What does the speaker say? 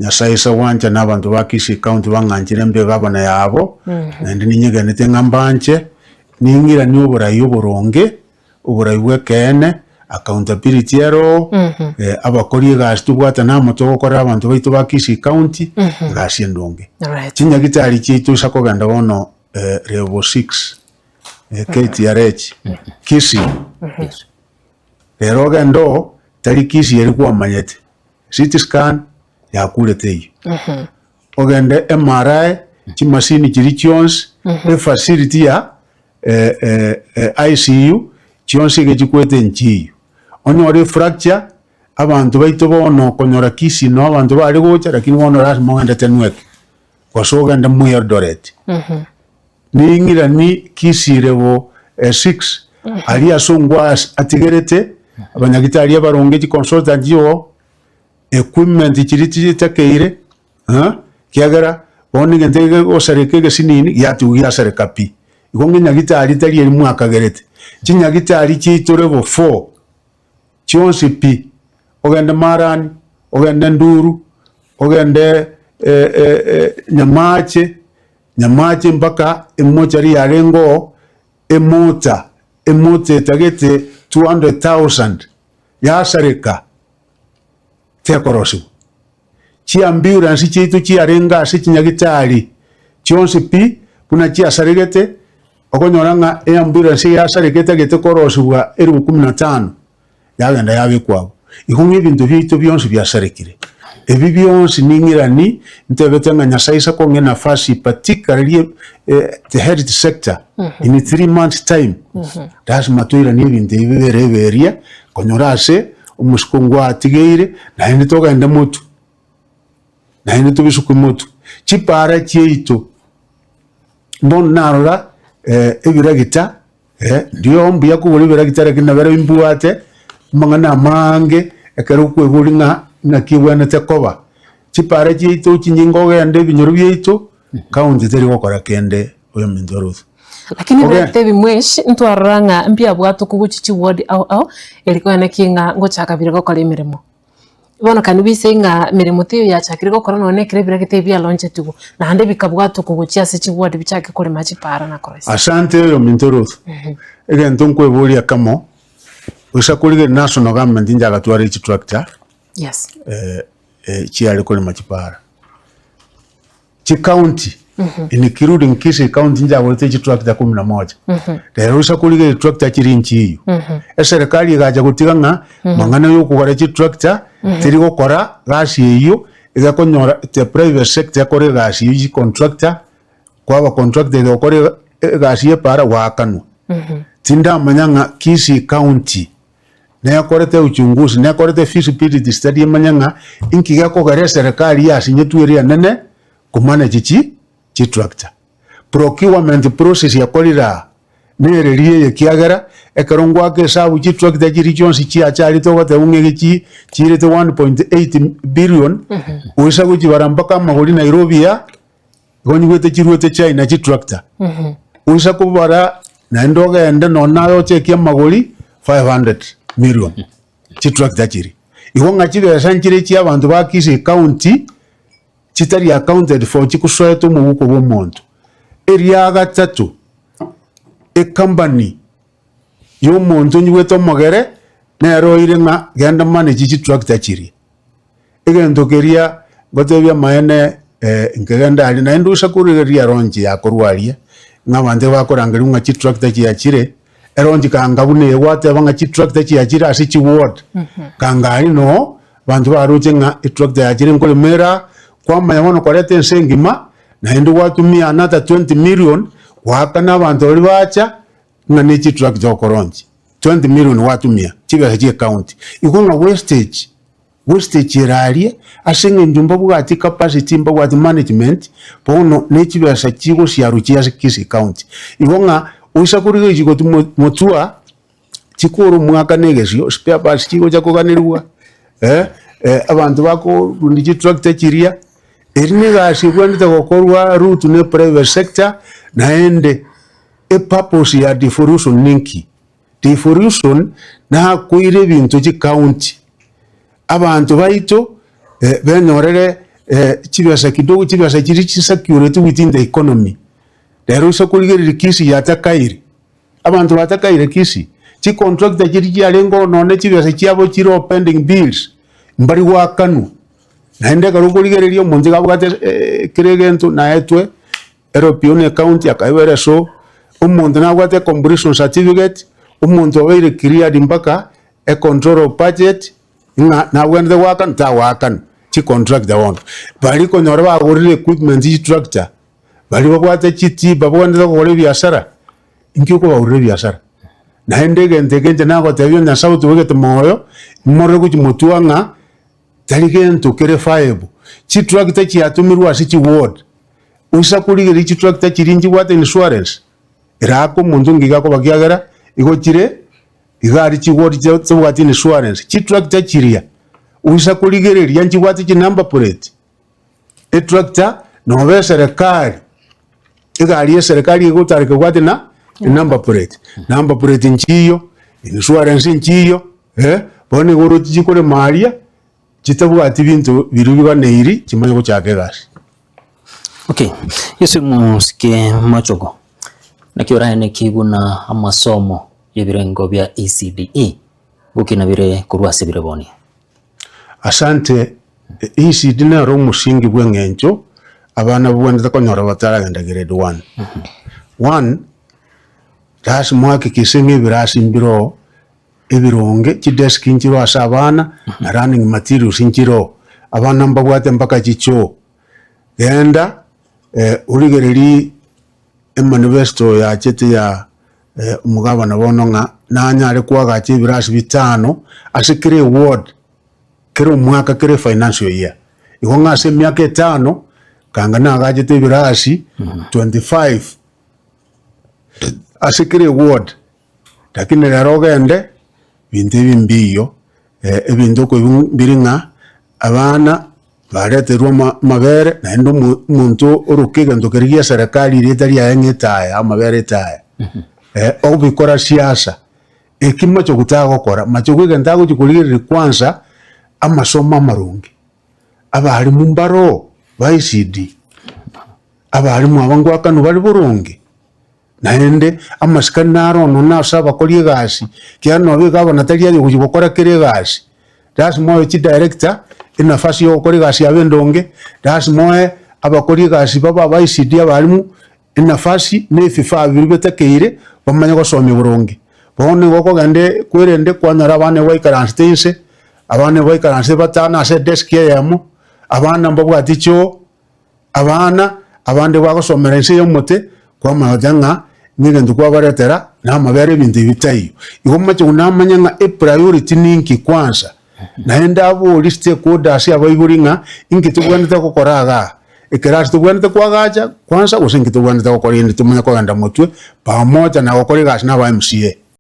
nyasaisa wanja n'abantu bakisi county banganjire mbe gabana yabo ndi ninyeganete ngambanje ningira ni oburayi oboronge oburayi bwekene accountability ero abakori gasi tubwata na moto gukora abantu baitu bakisi county gasi ndonge kinyagitari kitu sakoganda wono level 6 KTRH kisi rero gendo tari kisi yeri kwa manyete CT scan ya kuleteyo ogende MRI kimashini kiri kyonse facility ya ICU kyonse gejikwete nchiyo onyore fracture abantu baitu bono konyora kisi no abantu bari gocha lakini bono lazima wende tenweke kwasoga nda mu Eldoret ningira ni kisi level 6 ali asongwa atigerete abanyagitari abaronge consultant yo equipment kiriti takeire kiagara boni ngentege osareke sinini yatu yasareka pi ikonge nyagitari tari eri mwaka gerete kinyagitari kitore bo 4 chionsi pi ogende marani ogende nduru ogende nyamache mpaka emochari yarengo emota tagete 200,000 yasareka tekorosi chi ambulance chitu chi arenga sichinyagitari chionsi pi kuna chi asaregete okonyoranga ambulance yasaregete gete korosubwa 15 yagenda yabikwabo ihumye ibintu bitu byonse byasarekire ebi byonse ningirani ntebetanga nyasaisa konge nafasi particularly the health sector in 3 months time das matoira ni ibintu bibereberia konyorase umuskungwa atigeire na hindi toga ende mutu na hindi tubisuku mutu chipara chieito mbon narora ebiragita ndiyo mbuya kubuli biragita rekina bere imbuate mangana mange ekero kwebuli nga kiwana tekoba chipara chieito chinyingo gende binyoro bieito kaunti teri gokora kende oyo mindoroth lakini bete bimweshi ntwaranga mpya bwato kuguchichi ward au eliko na kinga ngochaka birego kole mirimo bono kanu bisenga mirimo tiyo yachakire gokora none kire biragite bya launch tugo na hande bikabwato kuguchia sechi ward bichake kole machi para na koresi asante yo mindoroth egento nkwebulia kamo usakulige national government injaga twari chi tractor yes chi ali kole machi para chi county inikirudi nkisi county nja wote tractor 11 rero usakulige tractor kiri nchiyo serikali igaja gutiganga mangana yo kugora tractor tiri gukora gasi iyo igakonyora the private sector kore gasi yi contractor kwaba contractor gukore gasi para wakanu tinda manyanga kisi county na yakorete uchunguzi na yakorete feasibility study manyanga inkiga kugara serikali yasinye tueria nene kumanage chi tractor procurement process ya kolira nererie yekiagara ekarongwa ke sabu chi tractor jiri jonsi chi achari to gote ungege chi chirete 1.8 billion uisa guchi barambaka magori Nairobi ya gonyugete chiruete China chi tractor uisa kubara na ndoga ende nonayo chekia magori 500 million chi tractor jiri igonga chire sanchire chi abantu bakisi county chitari accounted for chikusweto mu buko bw'omuntu area gatatu company y'omuntu nyweto mogere nero irenga genda manage chi tractor chiri egento keria gotebya maene nkegenda ali na ndusha kurigeria ronji yakorwaria ngabande bakorangari unga chi tractor chi yachire eronji kanga bune wate banga chi tractor chi yachire asi chi ward kanga no bantu baruche nga tractor yachire nkole mera kwa mayamono korete nsengima na hindu watumia another 20 million wakana abantu bali bacha ngane chi tractor koronji 20 million watumia chibe haje account ikonga wastage iraria asinge njumba bwati capacity mba bwati management bono nechibe sachigo siaruchia kisi account ikonga uisa kurigo chigo motua chikuru mwaka negesio spare parts chigo chakoganirwa abantu bako rundi chi tractor chiria erinegasi bwandite gokorwa route ne private sector naende purpose ya devolution ninki devolution na kuire bintu chi county abantu baito benyorere chibiasa kidogo chibiasa chiri security within the economy rero isa kuligerera kisi yatakaire abantu batakaire kisi chi contractor chiri chialengo none chibiasa chiabo chiro pending bills mbari wa kanu naende karo kuligererio munzi gabwate kiregento na etwe European account yakaiwere so umuntu nagwate completion certificate umuntu obeire cleared mpaka a control of budget na wende wakan ta wakan chi contractor wonto bali konyora bagurire equipment chi tractor bali babwate chiti babwende gukora biashara inkyuko bagurire biashara naende gente nago tebyo na sauti wegete moyo mmore kuchi mutuanga taligento kere five chi tractor chi atumirwa si chi ward usa kuligeri chi tractor chirinji wate insurance irako mundu ngiga ko bagiagera igochire igari chi ward cyo wate insurance chi tractor chiria usa kuligereria nchi wate chi number plate e tractor no be serikali igari ya serikali igotarika wate na number plate nchiyo insurance nchiyo bone goro chikore maria chitabwati bintu birubiga neiri chimanyo ko chake gasi. Okay, yesu musike machogo nakiora ene kiguna amasomo yebirengo bya ECDE bukina bire kurwase bire boni. Asante. ECD na ro musingi bwengencho abana bwenda konyora bataragenda grade 1 1 das mwake kisengi birasi mbiro ebironge chidesk inchiro asabana na running materials inchiro abana mbagwate mpaka chicho genda uligereri manifesto ya chete ya umugabana bononga nanyare kwaga chibirasi bitano asikire ward kero mwaka kere financial year igonga se myaka 5 kanga nagaje tebirasi 25 asikire ward lakini rero gende bintu bimbiyo ebintu ko biringa abana bareterwa mabere na ndo muntu urukiga ndokeriya serikali ritari yangetaye amabere taye obikora siasa ekimo cyo gutago kora macho kwiga ndago chikulire kwanza amasomo amarungi abari mu mbaro ba ECD abari mu abangu akanu bari burungi naende amasikanaro no nasaba koliye gasi kyano bigabo natali ari kujibokora kire gasi das moyo chi director inafasi yo kori gasi abendonge das moyo abakori gasi baba ba ECD abarimu inafasi ne fifa bibetekeire bamanya ko some burungi bone goko gande kwerende kwanara bane wa ikaranstense abane wa ikaranse batana ase desk yamo abana mbabwa ticho abana abande bagosomera ense yomote kwa majanga ngende kwa baretera na mabere bintu bitayo igoma cyo namanya nga priority ninki kwanza naenda abo liste koda asi abayiburinga inki tugwanita kokoraga ekerasi tugwanita kwagacha kwanza usingi tugwanita kokorinde tumanya kwaganda mutwe pamoja na kokoriga na ba MCA